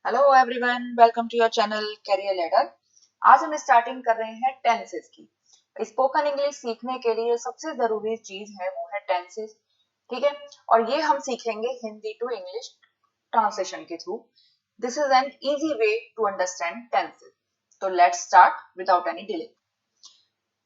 Hello everyone, welcome to your channel Career Ladder. आज हम starting कर रहे हैं टेंसेस की। स्पोकन इंग्लिश सीखने के लिए सबसे जरूरी चीज है वो है टेंसेस। ठीक है, और ये हम सीखेंगे हिंदी टू इंग्लिश ट्रांसलेशन के through. This is an easy way to understand tenses. तो let's start without any delay.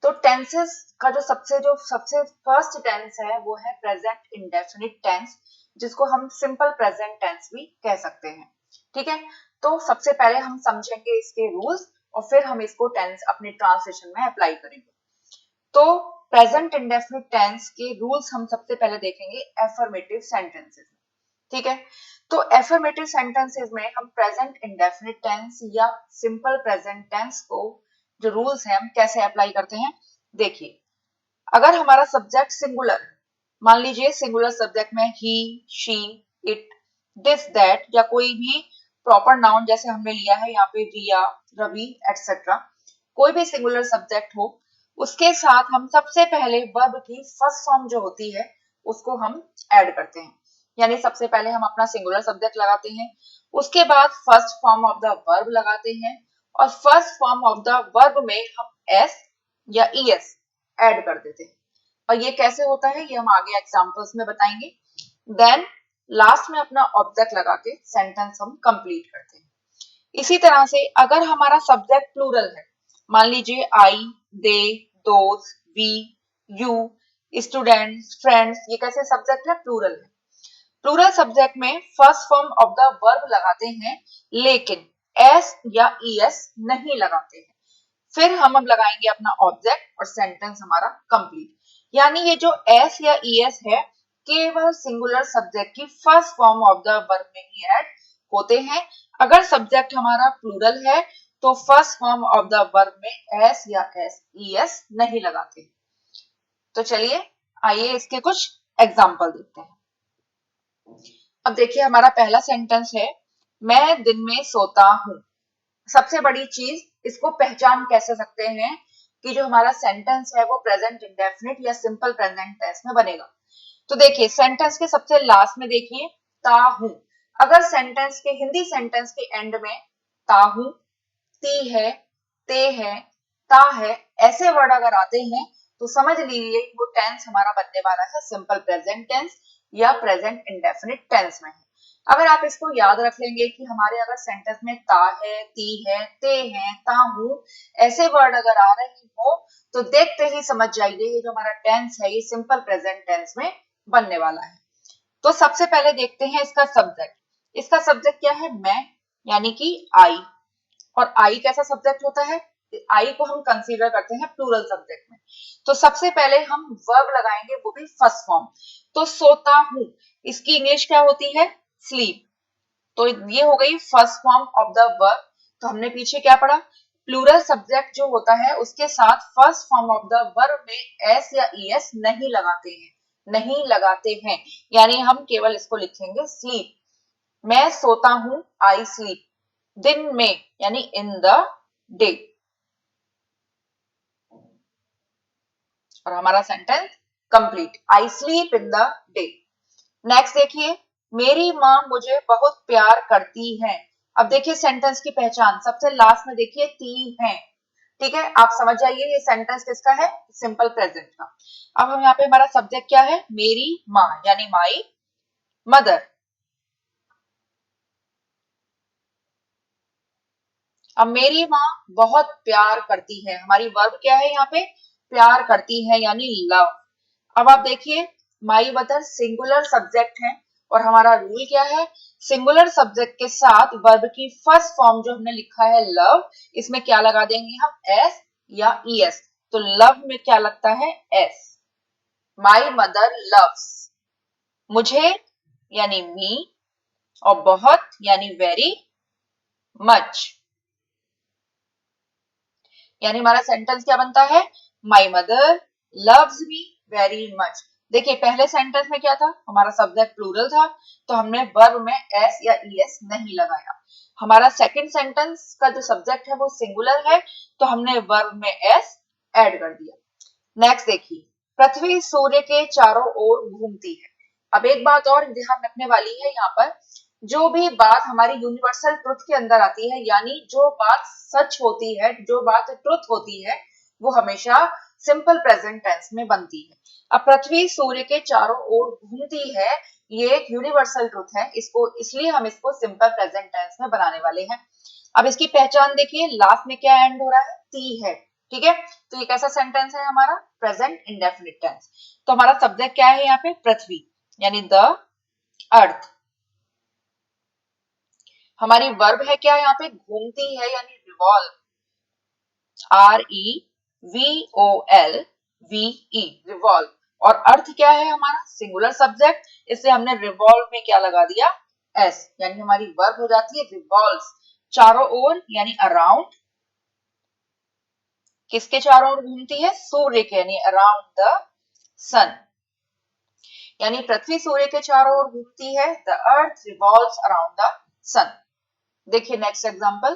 तो टेंसेस का जो सबसे फर्स्ट टेंस है वो है प्रेजेंट इंडेफिनिट टेंस, जिसको हम सिंपल प्रेजेंट टेंस भी कह सकते हैं। ठीक है, तो सबसे पहले हम समझेंगे इसके रूल्स और फिर हम इसको टेंस अपने ट्रांसलेशन में अप्लाई करेंगे। तो प्रेजेंट इंडेफिनिट टेंस के रूल्स हम सबसे पहले देखेंगे एफर्मेटिव सेंटेंसेस में। ठीक है, तो एफर्मेटिव सेंटेंसेस में हम प्रेजेंट इंडेफिनिट टेंस या सिंपल प्रेजेंट टेंस को जो रूल्स हैं हम कैसे अप्लाई करते हैं। देखिए, अगर हमारा सब्जेक्ट सिंगुलर, मान लीजिए सिंगुलर सब्जेक्ट में ही, शी, इट, दिस, दैट या कोई भी प्रॉपर नाउन जैसे हमने लिया है यहाँ पे रिया, रवि एटसेट्रा, कोई भी सिंगुलर सब्जेक्ट हो, उसके साथ हम सबसे पहले वर्ब की फर्स्ट फॉर्म जो होती है उसको हम ऐड करते हैं। यानी सबसे पहले हम अपना सिंगुलर सब्जेक्ट लगाते हैं, उसके बाद first form of the verb लगाते हैं और first form of the verb में हम एस या ईएस ऐड कर देते हैं। और ये कैसे होता है ये हम आगे एग्जांपल्स में बताएंगे। देन लास्ट में अपना ऑब्जेक्ट लगा के सेंटेंस हम कंप्लीट करते हैं। इसी तरह से अगर हमारा सब्जेक्ट प्लूरल है, मान लीजिए I, they, those, we, you, students, friends, ये कैसे सब्जेक्ट है, प्लूरल है। प्लूरल सब्जेक्ट में first form of the verb लगाते हैं लेकिन एस या ईएस नहीं लगाते हैं। फिर हम अब लगाएंगे अपना ऑब्जेक्ट और सेंटेंस हमारा कंप्लीट। यानी ये जो एस या ईएस है केवल सिंगुलर सब्जेक्ट की first form of the verb में ही ऐड होते हैं। अगर सब्जेक्ट हमारा प्लूरल है तो first form of the verb में एस या एस ईएस नहीं लगाते। तो चलिए आइए इसके कुछ एग्जाम्पल देखते हैं। अब देखिए हमारा पहला सेंटेंस है, मैं दिन में सोता हूं। सबसे बड़ी चीज, इसको पहचान कैसे सकते हैं कि जो हमारा सेंटेंस है वो प्रेजेंट इंडेफिनिट या सिंपल प्रेजेंट टेंस में बनेगा। तो देखिए सेंटेंस के सबसे लास्ट में देखिए ता हूं। अगर सेंटेंस के हिंदी सेंटेंस के एंड में ता हूं, ती है, ते है, ता है ऐसे वर्ड अगर आते हैं तो समझ लीजिए वो टेंस हमारा बनने वाला है सिंपल प्रेजेंट टेंस या प्रेजेंट इंडेफिनिट टेंस में है। अगर आप इसको याद रख लेंगे कि हमारे अगर सेंटेंस में ता है, ती है, ते है, ता हूं ऐसे वर्ड अगर आ रहे हो तो देखते ही समझ जाइए ये जो हमारा टेंस है ये सिंपल प्रेजेंट टेंस में बनने वाला है। तो सबसे पहले देखते हैं इसका सब्जेक्ट। इसका सब्जेक्ट क्या है, मैं, यानी कि आई। और आई कैसा सब्जेक्ट होता है, आई को हम कंसीडर करते हैं प्लूरल सब्जेक्ट में। तो सबसे पहले हम वर्ब लगाएंगे वो भी फर्स्ट फॉर्म। तो सोता हूं, इसकी इंग्लिश क्या होती है, स्लीप। तो ये हो गई first form of the verb. तो हमने पीछे क्या पढ़ा, प्लूरल सब्जेक्ट जो होता है उसके साथ first form of the verb में एस या ईएस नहीं लगाते हैं, नहीं लगाते हैं। यानी हम केवल इसको लिखेंगे स्लीप। मैं सोता हूं, आई स्लीप। दिन में यानी इन द डे। और हमारा sentence complete, I sleep in the day. Next देखिए, मेरी माँ मुझे बहुत प्यार करती है। अब देखिए सेंटेंस की पहचान, सबसे लास्ट में देखिए ती है। ठीक है, आप समझ जाइए ये सेंटेंस किसका है, सिंपल प्रेजेंट का। अब हम यहाँ पे हमारा सब्जेक्ट क्या है, मेरी माँ यानी माई मदर। अब मेरी माँ बहुत प्यार करती है, हमारी वर्ब क्या है यहाँ पे, प्यार करती है यानी लव। अब आप देखिए माई मदर सिंगुलर सब्जेक्ट है और हमारा रूल क्या है, सिंगुलर सब्जेक्ट के साथ वर्ब की फर्स्ट फॉर्म जो हमने लिखा है लव, इसमें क्या लगा देंगे हम, एस या ईएस। तो लव में क्या लगता है, एस। माई मदर लव्स, मुझे यानी मी और बहुत यानी वेरी मच। यानी हमारा सेंटेंस क्या बनता है, my mother loves me very much. देखिए पहले सेंटेंस में क्या था, हमारा सब्जेक्ट प्लूरल था तो हमने वर्ब में एस या ईएस नहीं लगाया। हमारा सेकंड सेंटेंस का जो सब्जेक्ट है वो सिंगुलर है तो हमने वर्ब में एस ऐड कर दिया। नेक्स्ट देखिए, पृथ्वी सूर्य के चारों ओर घूमती है। अब एक बात और ध्यान रखने वाली है यहाँ पर, जो भी बात हमारी यूनिवर्सल ट्रुथ के अंदर आती है, यानी जो बात सच होती है, जो बात ट्रुथ होती है, वो हमेशा सिंपल प्रेजेंट टेंस में बनती है। अब पृथ्वी सूर्य के चारों ओर घूमती है, ये एक यूनिवर्सल ट्रुथ है, इसको इसलिए हम इसको सिंपल प्रेजेंट टेंस में बनाने वाले हैं। अब इसकी पहचान देखिए, लास्ट में क्या एंड हो रहा है, टी है, ठीक है। तो ये कैसा सेंटेंस है हमारा, प्रेजेंट इंडेफिनिट टेंस। तो हमारा सब्जेक्ट क्या है यहाँ पे, पृथ्वी यानी द अर्थ। हमारी वर्ब है क्या यहाँ पे, घूमती है यानी रिवॉल्व, REVOLVE, रिवॉल्व। और अर्थ क्या है हमारा, सिंगुलर सब्जेक्ट, इसलिए हमने रिवॉल्व में क्या लगा दिया, एस, यानी हमारी वर्ब हो जाती है रिवॉल्व, चारों ओर यानी अराउंड। किसके चारों ओर घूमती है, सूर्य के, यानी अराउंड द सन। यानी पृथ्वी सूर्य के चारों ओर घूमती है, the earth revolves around the sun. देखिए नेक्स्ट एग्जांपल,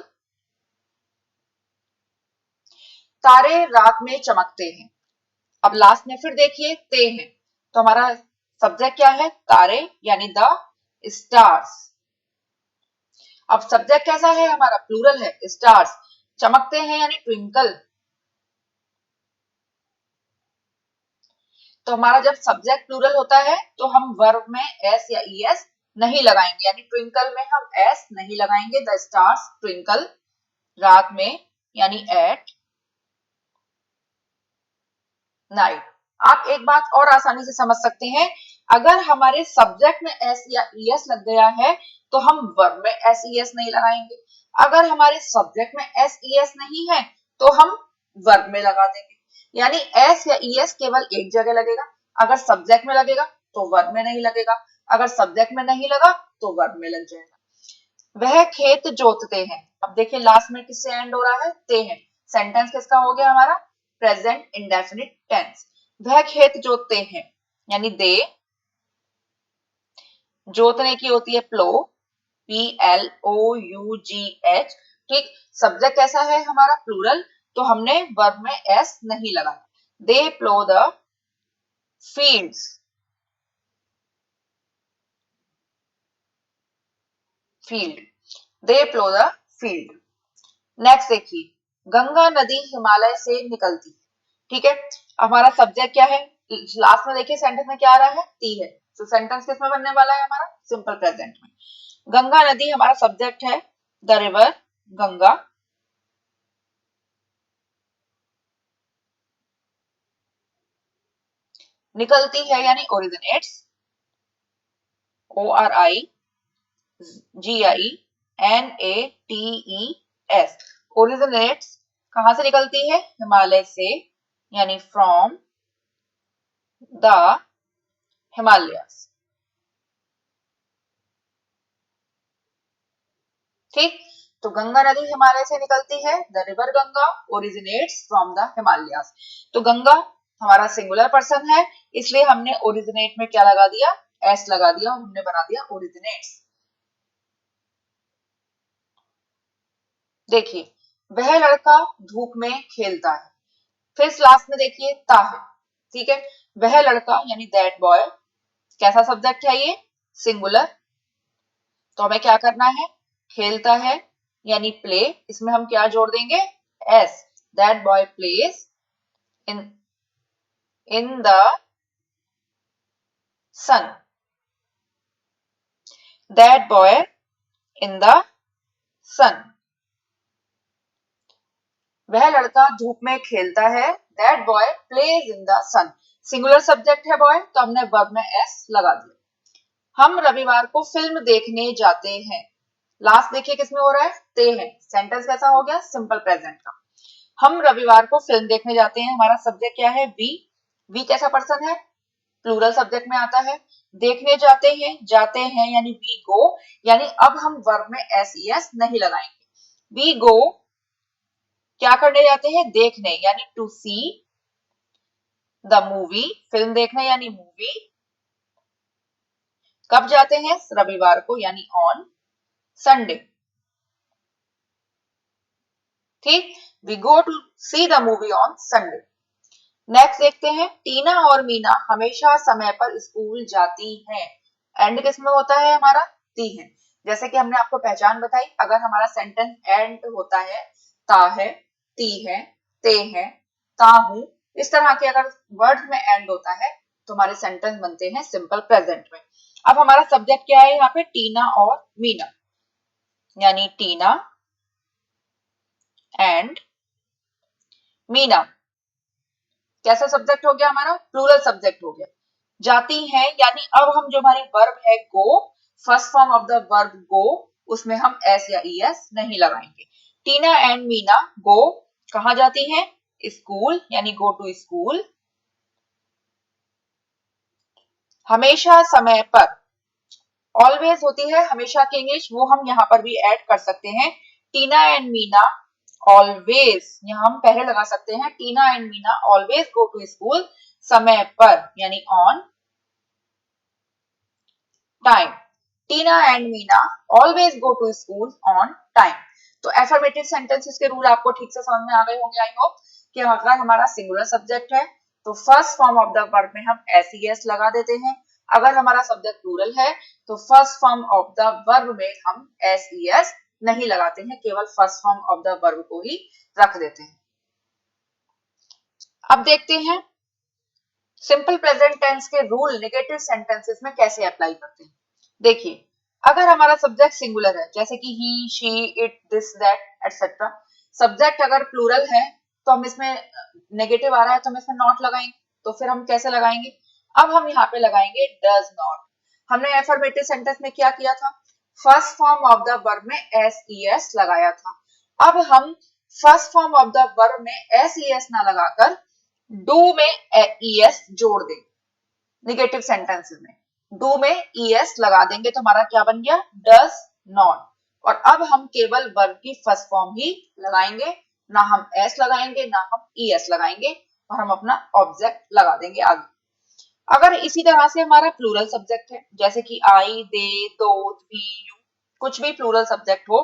तारे रात में चमकते हैं। अब लास्ट में फिर देखिए ते हैं, तो हमारा सब्जेक्ट क्या है, तारे यानी द स्टार्स। अब सब्जेक्ट कैसा है हमारा, प्लूरल है, स्टार्स। चमकते हैं यानी ट्विंकल। तो हमारा जब सब्जेक्ट प्लूरल होता है तो हम वर्ब में एस या ईएस नहीं लगाएंगे, यानी ट्विंकल में हम एस नहीं लगाएंगे, द स्टार्स ट्विंकल, रात में यानी एट नाइट। आप एक बात और आसानी से समझ सकते हैं, अगर हमारे सब्जेक्ट में एस या ईएस लग गया है तो हम वर्ब में एस ईएस नहीं लगाएंगे। अगर हमारे सब्जेक्ट में एस ईएस नहीं है तो हम वर्ब में लगा देंगे, यानी एस या ईएस केवल एक जगह लगेगा। अगर सब्जेक्ट में लगेगा तो वर्ब में नहीं लगेगा, अगर सब्जेक्ट में नहीं लगा तो वर्ब में लग जाएगा। वह खेत जोतते हैं। अब देखिए लास्ट में किससे एंड हो रहा है, ते हैं। सेंटेंस किसका हो गया हमारा, प्रेजेंट इंडेफिनिट टेंस। वह खेत जोतते हैं यानी दे, जोतने की होती है प्लो, PLOUGH, ठीक। सब्जेक्ट कैसा है हमारा, प्लूरल, तो हमने वर्ब में एस नहीं लगाया। They plow the fields, field, they plow the field. Next देखिए, गंगा नदी हिमालय से निकलती है, ठीक है। हमारा सब्जेक्ट क्या है, लास्ट में देखिए सेंटेंस में क्या आ रहा है, ती है। तो सेंटेंस किस में बनने वाला है हमारा, सिंपल प्रेजेंट में। गंगा नदी हमारा सब्जेक्ट है, द रिवर गंगा, निकलती है यानी ओरिजिनेट्स, ORIGINATES, ओरिजिनेट्स, कहां से निकलती है, हिमालय से, यानी फ्रॉम द हिमालयस, ठीक। तो गंगा नदी हिमालय से निकलती है, the river Ganga originates from the Himalayas. तो गंगा हमारा सिंगुलर पर्सन है, इसलिए हमने ओरिजिनेट में क्या लगा दिया, एस लगा दिया, और हमने बना दिया ओरिजिनेट्स। देखिए, वह लड़का धूप में खेलता है। फिर लास्ट में देखिए ता है, ठीक है। वह लड़का यानी दैट बॉय, कैसा सब्जेक्ट है ये, सिंगुलर। तो हमें क्या करना है, खेलता है यानी प्ले, इसमें हम क्या जोड़ देंगे, s, that boy plays in in the sun, that boy in the sun. वह लड़का धूप में खेलता है, that boy plays in the sun. Singular subject है बॉय, तो हमने वर्ब में एस लगा दिया। हम रविवार को फिल्म देखने जाते हैं। लास्ट देखिए किसमें हो रहा है, ते है। सेंटेंस कैसा हो गया, सिंपल प्रेजेंट का। हम रविवार को फिल्म देखने जाते हैं, हमारा सब्जेक्ट क्या है, वी कैसा पर्सन है, प्लूरल सब्जेक्ट में आता है। देखने जाते हैं यानी वी गो, यानी अब हम वर्ब में एस एस नहीं लगाएंगे। वी गो क्या करने जाते हैं, देखने, यानी टू सी द मूवी, फिल्म देखने यानी मूवी। कब जाते हैं, रविवार को, यानी ऑन संडे, ठीक। We go to see the movie on Sunday. Next देखते हैं, टीना और मीना हमेशा समय पर स्कूल जाती हैं। एंड किसमें होता है हमारा, ती है। जैसे कि हमने आपको पहचान बताई, अगर हमारा सेंटेंस एंड होता है ता है, ती है, ते है, ता हूं, इस तरह के अगर वर्ड में एंड होता है तो हमारे सेंटेंस बनते हैं सिंपल प्रेजेंट में। अब हमारा सब्जेक्ट क्या है यहाँ पे, टीना और मीना, यानी टीना एंड मीना। कैसा सब्जेक्ट हो गया हमारा, प्लूरल सब्जेक्ट हो गया। जाती हैं, यानी अब हम जो हमारी वर्ब है go, first form of the verb go, उसमें हम एस या ईएस नहीं लगाएंगे। टीना एंड मीना गो, कहा जाती हैं, स्कूल, यानी गो टू स्कूल। हमेशा समय पर, ऑलवेज होती है हमेशा की इंग्लिश, वो हम यहाँ पर भी ऐड कर सकते हैं। टीना एंड मीना ऑलवेज, यहाँ हम पहले लगा सकते हैं, Tina and Meena always go to school, समय पर यानी on time. Tina and Meena always go to school on time. तो एफर्मेटिव सेंटेंसेस के रूल आपको ठीक से समझ में आ गए होंगे आई होप, कि अगर हमारा सिंगुलर सब्जेक्ट है तो first form of the verb में हम एस ई एस लगा देते हैं। अगर हमारा सब्जेक्ट प्लूरल है तो first form of the verb में हम एस ई एस नहीं लगाते हैं, केवल first form of the verb को ही रख देते हैं। अब देखते हैं सिंपल प्रेजेंट टेंस के रूल नेगेटिव सेंटेंसेस में कैसे अप्लाई करते हैं। देखिए, अगर हमारा सब्जेक्ट सिंगुलर है, जैसे कि he, she, it, this, that, etcetera, subject अगर प्लूरल है तो हम इसमें नेगेटिव आ रहा है तो हम इसमें नॉट लगाएंगे। तो फिर हम कैसे लगाएंगे, अब हम यहाँ पे लगाएंगे डज नॉट। हमने एफर्मेटिव सेंटेंस में क्या किया था, first form of the verb में एस ई एस लगाया था। अब हम first form of the verb में एस ई एस ना लगाकर डू में ईएस जोड़ दें। निगेटिव सेंटेंसेस में डू में ईएस लगा देंगे तो हमारा क्या बन गया, डज नॉट। और अब हम केवल वर्ब की फर्स्ट फॉर्म ही लगाएंगे, ना हम एस लगाएंगे ना हम ईएस लगाएंगे, और हम अपना ऑब्जेक्ट लगा देंगे आगे। अगर इसी तरह से हमारा प्लूरल सब्जेक्ट है, जैसे कि आई, दे, दोज, वी, यू, कुछ भी प्लूरल सब्जेक्ट हो,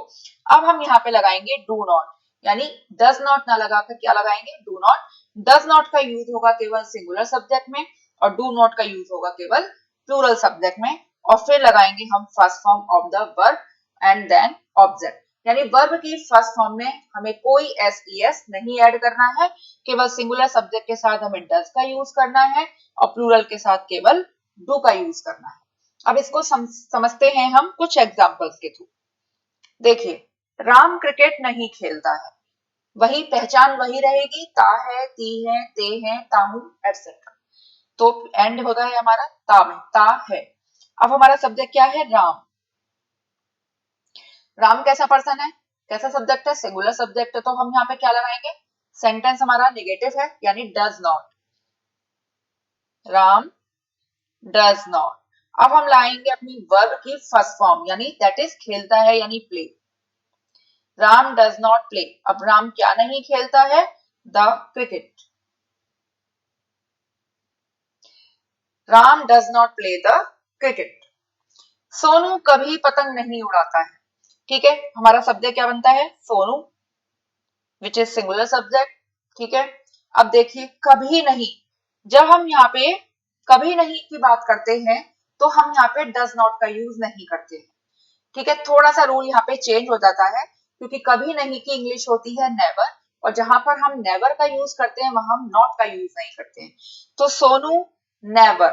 अब हम यहाँ पे लगाएंगे डू नॉट, यानी डज नॉट ना लगाकर क्या लगाएंगे, डू नॉट। डज नॉट का यूज होगा केवल सिंगुलर सब्जेक्ट में और डू नॉट का यूज होगा केवल प्लूरल सब्जेक्ट में, और फिर लगाएंगे हम first form of the verb and then object, यानी वर्ब की फर्स्ट फॉर्म में हमें कोई एस ई एस नहीं ऐड करना है, केवल सिंगुलर सब्जेक्ट के साथ हमें डज का यूज करना है और प्लूरल के साथ केवल डू का यूज करना है। अब इसको समझते हैं हम कुछ एग्जांपल्स के थ्रू। देखिए, राम क्रिकेट नहीं खेलता है, वही पहचान वही रहेगी, ता है, ती है, ते है, ताहू, एटसेट्रा। तो एंड होता है हमारा ता में, ता है। अब हमारा सब्जेक्ट क्या है, राम। राम कैसा पर्सन है, कैसा सब्जेक्ट है, सिंगुलर सब्जेक्ट है, तो हम यहाँ पे क्या लगाएंगे, सेंटेंस हमारा नेगेटिव है यानी does not, Ram does not. अब हम लाएंगे अपनी वर्ब की फर्स्ट फॉर्म, यानी दैट इज खेलता है यानी play. Ram does not play, अब राम क्या नहीं खेलता है, the cricket. Ram does not play the cricket. Sonu कभी पतंग नहीं उड़ाता है, ठीक है, हमारा सब्जेक्ट क्या बनता है, Sonu, which is singular subject, ठीक है। अब देखिए, कभी नहीं, जब हम यहाँ पे कभी नहीं की बात करते हैं तो हम यहाँ पे डज नॉट का यूज नहीं करते हैं, ठीक है। थोड़ा सा रूल यहाँ पे चेंज हो जाता है, क्योंकि कभी नहीं की इंग्लिश होती है नेवर, और जहां पर हम नेवर का यूज करते हैं वहां हम नॉट का यूज नहीं करते हैं। तो सोनू नेवर,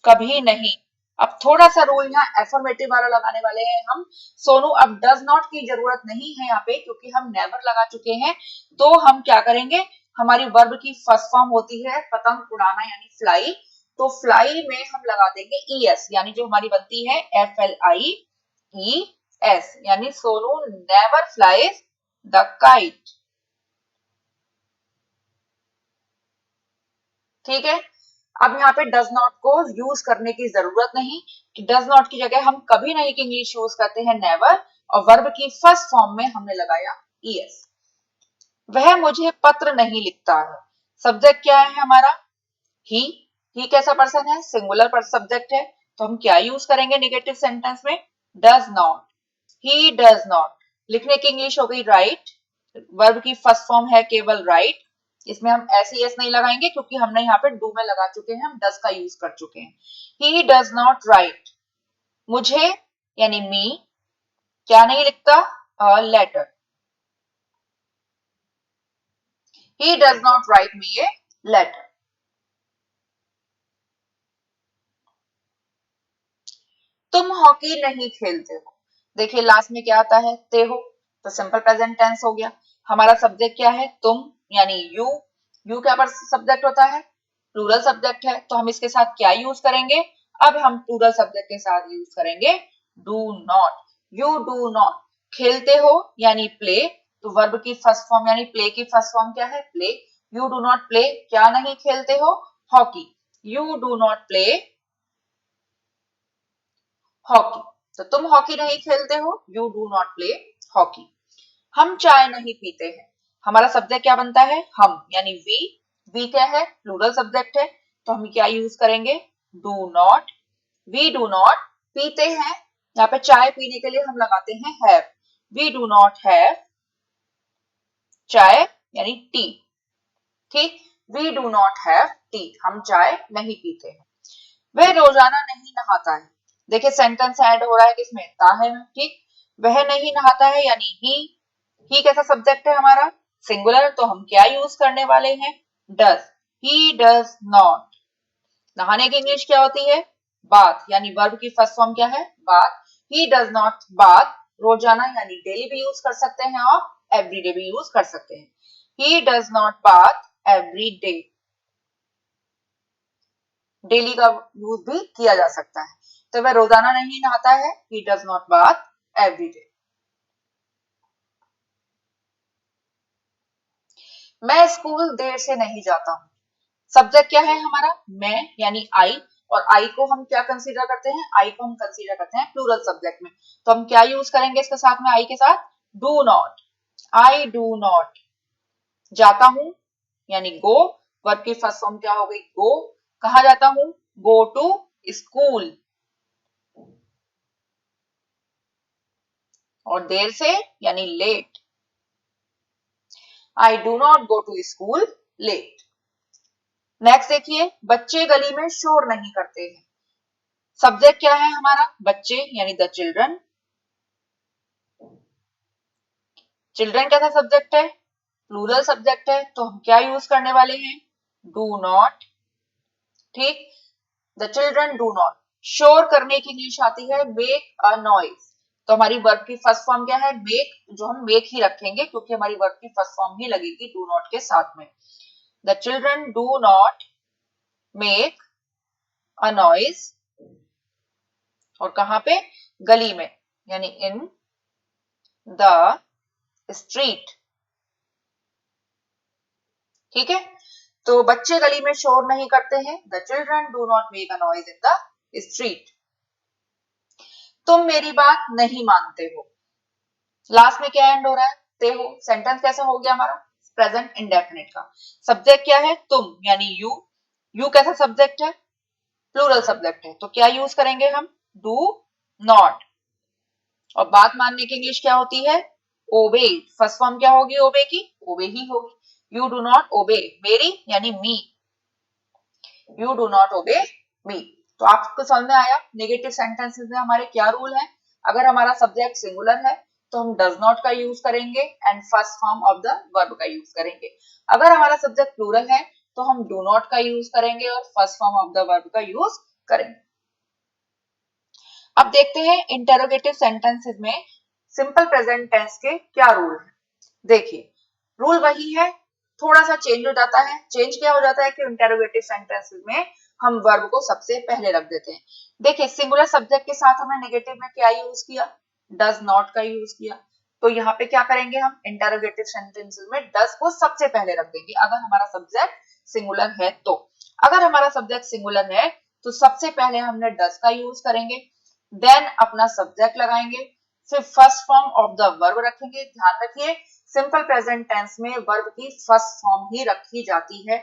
कभी नहीं। अब थोड़ा सा रूल यहाँ एफर्मेटिव वाला लगाने वाले हैं हम, सोनू अब डज नॉट की जरूरत नहीं है यहाँ पे, क्योंकि हम नेवर लगा चुके हैं। तो हम क्या करेंगे, हमारी वर्ब की फर्स्ट फॉर्म होती है पतंग उड़ाना यानी फ्लाई, तो फ्लाई में हम लगा देंगे ई एस, यानी जो हमारी बनती है F L I E S, यानी Sonu never flies the kite, ठीक है। अब यहाँ पे डज नॉट को यूज करने की जरूरत नहीं, कि डज नॉट की जगह हम कभी नहीं की इंग्लिश यूज करते हैं नेवर, और वर्ब की फर्स्ट फॉर्म में हमने लगाया ईएस। वह मुझे पत्र नहीं लिखता है, सब्जेक्ट क्या है हमारा, ही। ही कैसा पर्सन है, सिंगुलर पर सब्जेक्ट है, तो हम क्या यूज करेंगे नेगेटिव सेंटेंस में, does not. He does not, लिखने की इंग्लिश हो गई राइट, वर्ब की फर्स्ट फॉर्म है केवल राइट, इसमें हम ऐसे एस नहीं लगाएंगे क्योंकि हमने यहाँ पे डू में लगा चुके हैं, हम डज का यूज कर चुके हैं। ही डज नॉट राइट, मुझे यानी मी, क्या नहीं लिखता, a letter. He does not write me a letter. तुम हॉकी नहीं खेलते हो। देखिए लास्ट में क्या आता है, ते हो, तो सिंपल प्रेजेंट टेंस हो गया। हमारा सब्जेक्ट क्या है, तुम, यानी यू। यू क्या पर सब्जेक्ट होता है, प्लूरल सब्जेक्ट है, तो हम इसके साथ क्या यूज करेंगे, अब हम प्लूरल सब्जेक्ट के साथ यूज करेंगे do not. You do not, खेलते हो यानी प्ले, तो वर्ब की फर्स्ट फॉर्म यानी प्ले की फर्स्ट फॉर्म क्या है, play. You do not play, क्या नहीं खेलते हो, hockey. You do not play hockey, तो तुम हॉकी नहीं खेलते हो, you do not play hockey. हम चाय नहीं पीते हैं। हमारा सब्जेक्ट क्या बनता है, हम, यानी वी। वी क्या है, प्लूरल सब्जेक्ट है, तो हम क्या यूज करेंगे, do not. We do not, पीते हैं, यहाँ पे चाय पीने के लिए हम लगाते हैं have. We do not have chai, यानी टी। ठीक, we do not have tea, हम चाय नहीं पीते हैं। वह रोजाना नहीं नहाता है। देखिए सेंटेंस ऐड हो रहा है किसमें, ताहे में। ठीक, वह नहीं नहाता है यानी ही कैसा सब्जेक्ट है हमारा, सिंगुलर, तो हम क्या यूज करने वाले हैं, डज। He does not. नहाने की इंग्लिश क्या होती है, बाथ, यानी वर्ब की फर्स्ट फॉर्म क्या है, bath. He does not bath, रोजाना यानी डेली भी यूज कर सकते हैं और एवरीडे भी यूज कर सकते हैं। ही does not bath every day, daily का यूज भी किया जा सकता है। तो वह रोजाना नहीं नहाता है, ही does not bath every day. मैं स्कूल देर से नहीं जाता हूँ। सब्जेक्ट क्या है हमारा, मैं, यानी आई, और आई को हम क्या कंसीडर करते हैं, आई को हम कंसीडर करते हैं प्लूरल सब्जेक्ट में, तो हम क्या यूज करेंगे इसके साथ में, आई के साथ do not. I do not, जाता हूं यानी गो, वर्ब की फर्स्ट फॉर्म क्या हो गई, गो। कहा जाता हूं, गो टू स्कूल। और देर से यानी late, I do not go to school late. Next देखिए, बच्चे गली में शोर नहीं करते हैं। सब्जेक्ट क्या है हमारा, बच्चे, यानी द चिल्ड्रन। चिल्ड्रन कैसा सब्जेक्ट है, प्लूरल सब्जेक्ट है, तो हम क्या यूज करने वाले हैं, डू नॉट। ठीक, द चिल्ड्रन डू नॉट। शोर करने की इंग्लिश आती है मेक अ नॉइज, तो हमारी वर्ब की फर्स्ट फॉर्म क्या है, मेक, जो हम मेक ही रखेंगे क्योंकि हमारी वर्ब की फर्स्ट फॉर्म ही लगेगी डू नॉट के साथ में। The children do not make a noise, और कहां पे, गली में, यानी इन द स्ट्रीट। ठीक है, तो बच्चे गली में शोर नहीं करते हैं, the children do not make a noise in the street. तुम मेरी बात नहीं मानते हो। लास्ट में क्या एंड हो रहा है, ते हो। सेंटेंस कैसा हो गया हमारा, प्रेजेंट इंडेफिनिट का। सब्जेक्ट क्या है, तुम, यानी यू। यू कैसा सब्जेक्ट है, प्लूरल सब्जेक्ट है, तो क्या यूज करेंगे हम, डू नॉट। और बात मानने की इंग्लिश क्या होती है, ओबे। फर्स्ट फॉर्म क्या होगी ओबे की, ओबे ही होगी। यू डू नॉट ओबे मेरी, यानी मी। यू डू नॉट ओबे मी। तो आपको समझ में आया नेगेटिव सेंटेंसेस में हमारे क्या रूल है। अगर हमारा सब्जेक्ट सिंगुलर है तो हम डज नॉट का यूज करेंगे and first form of the verb का यूज करेंगे। अगर हमारा सब्जेक्ट प्लूरल है तो हम डू नॉट का यूज करेंगे और first form of the verb का यूज करेंगे। अब देखते हैं इंटेरोगेटिव सेंटेंसेस में सिंपल प्रेजेंट टेंस के क्या रूल है। देखिए रूल वही है, थोड़ा सा चेंज हो जाता है। चेंज क्या हो जाता है कि इंटेरोगेटिव सेंटेंसेस में हम वर्ब को सबसे पहले रख देते हैं। देखिए सिंगुलर सब्जेक्ट के साथ हमने नेगेटिव में क्या यूज किया, डज नॉट का यूज किया। तो यहाँ पे क्या करेंगे हम, इंटेरोगेटिव सेंटेंसेस में डज को सबसे पहले रख देंगे अगर हमारा सब्जेक्ट सिंगुलर है तो। अगर हमारा सब्जेक्ट सिंगुलर है तो सबसे पहले हमने डज का यूज करेंगे, देन अपना सब्जेक्ट लगाएंगे, फिर first form of the verb रखेंगे। ध्यान रखिए सिंपल प्रेजेंट टेंस में वर्ब की फर्स्ट फॉर्म ही रखी जाती है,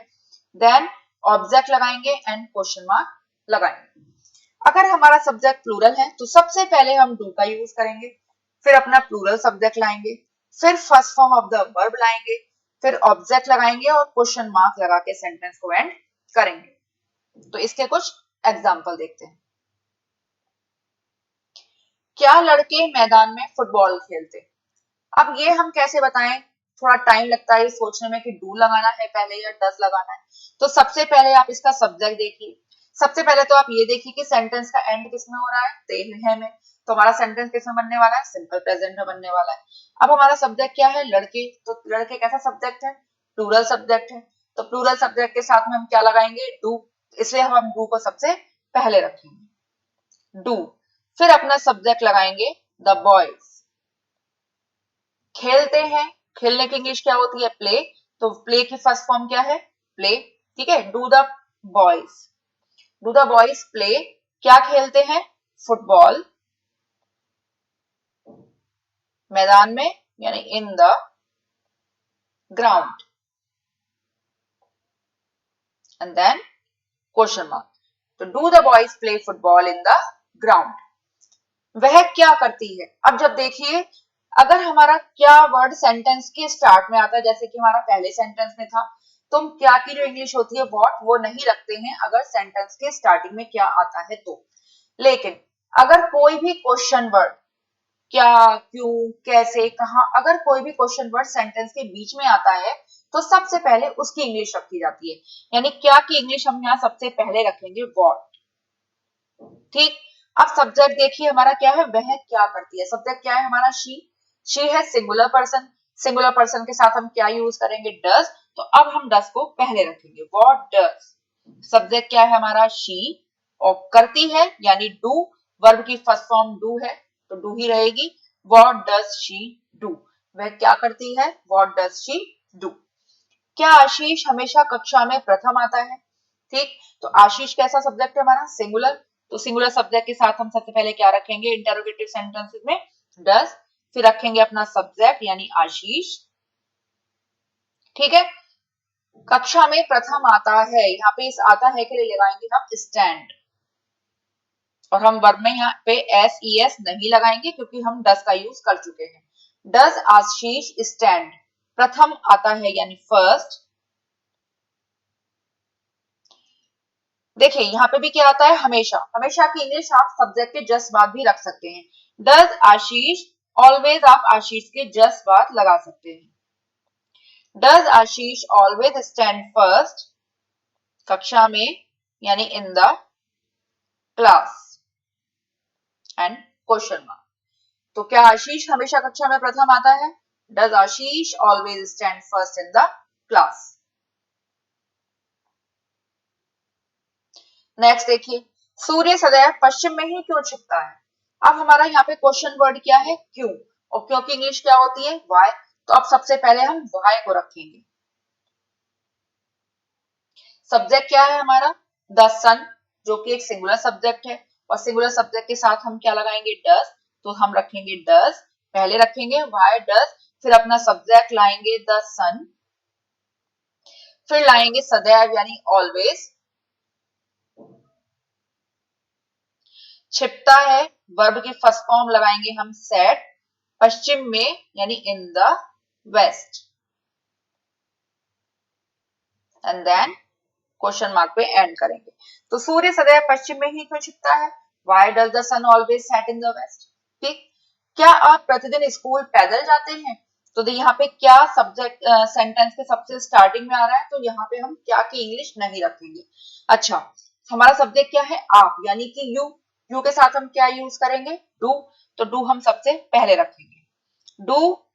देन ऑब्जेक्ट लगाएंगे एंड क्वेश्चन मार्क लगाएंगे। अगर हमारा सब्जेक्ट प्लूरल है तो सबसे पहले हम डू का यूज करेंगे, फिर अपना प्लूरल सब्जेक्ट लाएंगे, फिर first form of the verb लाएंगे, फिर ऑब्जेक्ट लगाएंगे और क्वेश्चन मार्क लगा के सेंटेंस को एंड करेंगे। तो इसके कुछ एग्जाम्पल देखते हैं। क्या लड़के मैदान में फुटबॉल खेलते? अब ये हम कैसे बताएं, थोड़ा टाइम लगता है सोचने में कि डू लगाना है पहले या डज लगाना है। तो सबसे पहले आप इसका सब्जेक्ट देखिए। सबसे पहले तो आप ये देखिए कि सेंटेंस का एंड किसमें हो रहा है, ते है में। तो हमारा सेंटेंस किसमें बनने वाला है, सिंपल प्रेजेंट में बनने वाला है। अब हमारा सब्जेक्ट क्या है, लड़के। तो लड़के कैसा सब्जेक्ट है, प्लूरल सब्जेक्ट है। तो प्लूरल सब्जेक्ट के साथ में हम क्या लगाएंगे, डू। इसलिए हम डू को सबसे पहले रखेंगे, डू। फिर अपना सब्जेक्ट लगाएंगे द बॉयज, खेलते हैं। खेलने की इंग्लिश क्या होती है, प्ले। तो प्ले की फर्स्ट फॉर्म क्या है, प्ले। ठीक है, do the boys, do the boys play, क्या खेलते हैं, फुटबॉल, मैदान में यानी in the ground, and then question mark. तो do the boys play football in the ground, वह क्या करती है। अब जब देखिए, अगर हमारा क्या वर्ड सेंटेंस के स्टार्ट में आता है, जैसे कि हमारा पहले सेंटेंस में था, तो हम क्या की जो इंग्लिश होती है व्हाट, वो नहीं रखते हैं अगर सेंटेंस के स्टार्टिंग में क्या आता है तो। लेकिन अगर कोई भी क्वेश्चन वर्ड, क्या, क्यों, कैसे, कहां, अगर कोई भी क्वेश्चन वर्ड सेंटेंस के बीच में आता है तो सबसे पहले उसकी इंग्लिश रखी जाती है। यानी क्या की इंग्लिश हम यहाँ सबसे पहले रखेंगे, व्हाट। ठीक। अब सब्जेक्ट देखिए हमारा क्या है, वह क्या करती है। सब्जेक्ट क्या है हमारा, शी है सिंगुलर पर्सन। सिंगुलर पर्सन के साथ हम क्या यूज करेंगे, डज। तो अब हम डज को पहले रखेंगे, व्हाट डज। सब्जेक्ट क्या है हमारा, शी, और करती है यानी डू। वर्ब की फर्स्ट फॉर्म डू है तो डू ही रहेगी। व्हाट डज शी डू, वह क्या करती है, व्हाट डज शी डू। क्या आशीष हमेशा कक्षा में प्रथम आता है। ठीक। तो आशीष कैसा सब्जेक्ट है हमारा, सिंगुलर। तो सिंगुलर सब्जेक्ट के साथ हम सबसे पहले क्या रखेंगे, इंटरोगेटिव सेंटेंसेस में डज। फिर रखेंगे अपना सब्जेक्ट यानी आशीष। ठीक है। कक्षा में प्रथम आता है, यहाँ पे इस आता है के लिए लगाएंगे हम स्टैंड, और हम वर्ब में यहाँ पे एस ई एस नहीं लगाएंगे क्योंकि हम डज का यूज कर चुके हैं। डज आशीष स्टैंड, प्रथम आता है यानी फर्स्ट। देखिए यहाँ पे भी क्या आता है, हमेशा। हमेशा की इंग्लिश आप सब्जेक्ट के जस्ट बाद भी रख सकते हैं। डज आशीष, ऑलवेज आप आशीष के जस्ट बाद लगा सकते हैं। Does Ashish always stand first, कक्षा में यानी in the class, and question mark. तो क्या आशीष हमेशा कक्षा में प्रथम आता है, does Ashish always stand first in the class. Next देखिए, सूर्य सदैव पश्चिम में ही क्यों छिपता है। अब हमारा यहाँ पे क्वेश्चन वर्ड क्या है, क्यों। और क्यों की इंग्लिश क्या होती है, वाई। तो अब सबसे पहले हम वाई को रखेंगे। सब्जेक्ट क्या है हमारा, द सन, जो कि एक सिंगुलर सब्जेक्ट है। और सिंगुलर सब्जेक्ट के साथ हम क्या लगाएंगे, डज। तो हम रखेंगे डज, पहले रखेंगे वाई डज। फिर अपना सब्जेक्ट लाएंगे द सन, फिर लाएंगे सदैव यानी ऑलवेज। छिपता है, वर्ब की फर्स्ट फॉर्म लगाएंगे हम सेट, पश्चिम में यानी in the west, and then question mark पे एंड करेंगे। तो सूर्य सदैव पश्चिम में ही क्यों छिपता है, why does the sun always set in the west. ठीक। क्या आप प्रतिदिन स्कूल पैदल जाते हैं। तो यहाँ पे क्या सब्जेक्ट सेंटेंस के सबसे स्टार्टिंग में आ रहा है, तो यहाँ पे हम क्या की इंग्लिश नहीं रखेंगे। अच्छा, हमारा सब्जेक्ट क्या है, आप, यानी कि यू। यू के साथ हम क्या यूज करेंगे, डू। तो डू हम सबसे पहले रखेंगे, डू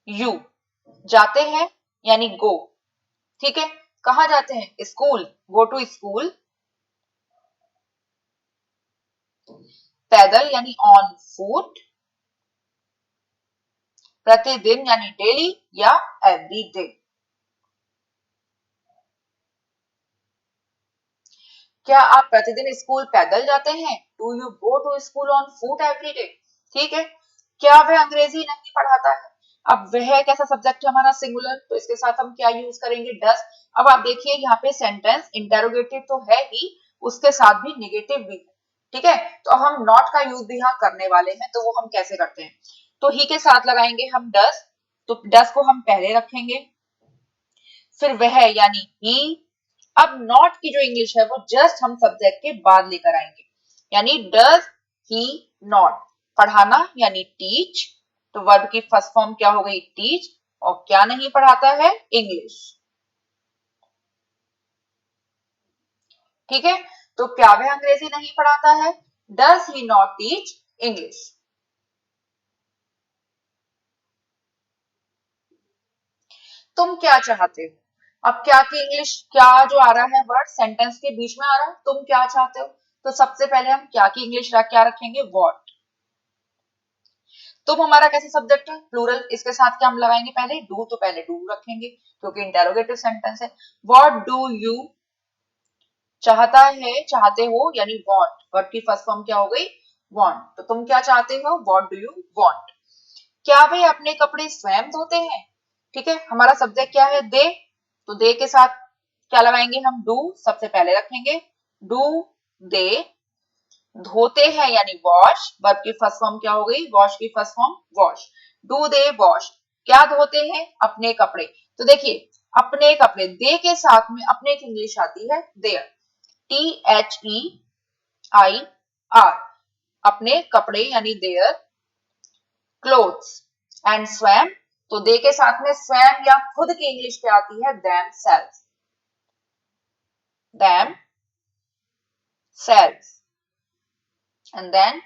यू। जाते हैं यानी गो। ठीक है, कहाँ जाते हैं, स्कूल, गो टू स्कूल। पैदल यानी ऑन फुट। प्रतिदिन यानी डेली या एवरी डे। क्या आप प्रतिदिन स्कूल पैदल जाते हैं, do you go to school on foot every day. ठीक है। क्या वह अंग्रेजी नहीं पढ़ाता है। अब वह कैसा सब्जेक्ट है हमारा, सिंगुलर। तो इसके साथ हम क्या यूज करेंगे, डस। अब आप देखिए यहाँ पे सेंटेंस इंटेरोगेटिव तो है ही, उसके साथ भी निगेटिव भी है। ठीक है, तो हम नॉट का यूज भी यहाँ करने वाले हैं, तो वो हम कैसे करते हैं, तो ही के साथ लगाएंगे हम डस। तो डस को हम पहले रखेंगे, फिर वह यानी ही। अब नॉट की जो इंग्लिश है वो जस्ट हम सब्जेक्ट के बाद लेकर आएंगे, यानी डज ही नॉट। पढ़ाना यानी टीच, तो वर्ब की फर्स्ट फॉर्म क्या हो गई टीच, और क्या नहीं पढ़ाता है इंग्लिश। ठीक है, तो क्या वह अंग्रेजी नहीं पढ़ाता है, does he not teach English. तुम क्या चाहते हो, अब क्या की इंग्लिश, क्या जो आ रहा है वर्ड सेंटेंस के बीच में आ रहा है, तुम क्या चाहते हो, तो सबसे पहले हम क्या की इंग्लिश क्या रखेंगे व्हाट। तुम हमारा कैसे सब्जेक्ट है प्लूरल, इसके साथ क्या हम लगाएंगे पहले डू, तो पहले डू रखेंगे क्योंकि इंटेरोगेटिव सेंटेंस है। व्हाट डू यू, चाहता है चाहते हो यानी वांट, वर्ब की फर्स्ट फॉर्म क्या हो गई वांट, तो तुम क्या चाहते हो व्हाट डू यू वांट। क्या वे अपने कपड़े स्वयं धोते हैं, ठीक है, हमारा सब्जेक्ट क्या है दे, तो दे के साथ क्या लगाएंगे हम डू, सबसे पहले रखेंगे डू दे धोते हैं यानी वॉश, वर्ब की फर्स्ट फॉर्म क्या हो गई वॉश की first form wash, do they wash, क्या धोते हैं अपने कपड़े। तो देखिए अपने कपड़े, दे के साथ में अपने की इंग्लिश आती है देयर, THEIR, अपने कपड़े यानी देयर, क्लोथ्स एंड स्वयं, तो दे के साथ में स्वयं या खुद की इंग्लिश क्या आती है them self, them self and then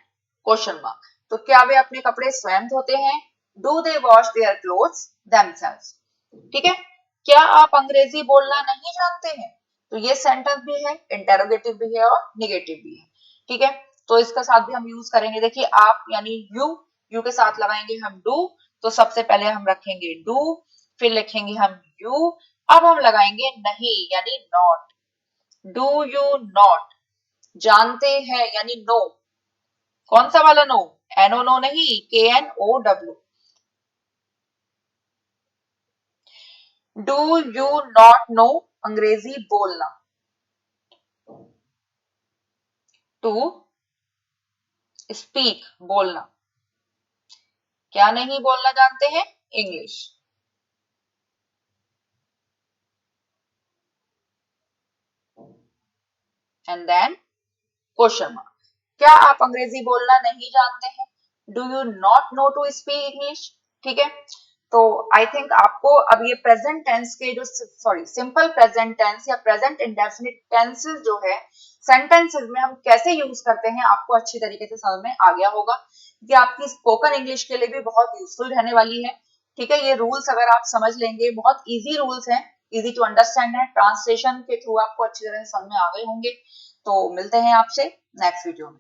question mark, तो क्या वे अपने कपड़े स्वयं धोते हैं, do they wash their clothes themselves. ठीक है, क्या आप अंग्रेजी बोलना नहीं जानते हैं, तो ये सेंटेंस भी है, इंटेरोगेटिव भी है और निगेटिव भी है। ठीक है, तो इसका साथ भी हम यूज करेंगे, देखिए आप यानी यू, यू के साथ लगाएंगे हम डू, तो सबसे पहले हम रखेंगे डू, फिर लिखेंगे हम यू, अब हम लगाएंगे नहीं यानी नॉट, डू यू नॉट, जानते हैं यानी नो, कौन सा वाला नो, एनओ नो नहीं, KNOW, do you not no अंग्रेजी बोलना, टू स्पीक बोलना, क्या नहीं बोलना जानते हैं English. And then question mark, क्या आप अंग्रेजी बोलना नहीं जानते हैं, do you not know to speak English. ठीक है, तो आई थिंक आपको अब ये प्रेजेंट टेंस के जो सॉरी सिंपल प्रेजेंट टेंस या प्रेजेंट इंडेफिनिट टेंसेस जो है सेंटेंसेस में हम कैसे यूज करते हैं आपको अच्छी तरीके से समझ में आ गया होगा, ये आपकी स्पोकन इंग्लिश के लिए भी बहुत यूजफुल रहने वाली है। ठीक है, ये रूल्स अगर आप समझ लेंगे, बहुत इजी रूल्स हैं, इजी टू अंडरस्टैंड है, ट्रांसलेशन के थ्रू आपको अच्छी तरह से समझ में आ गए होंगे। तो मिलते हैं आपसे नेक्स्ट वीडियो में।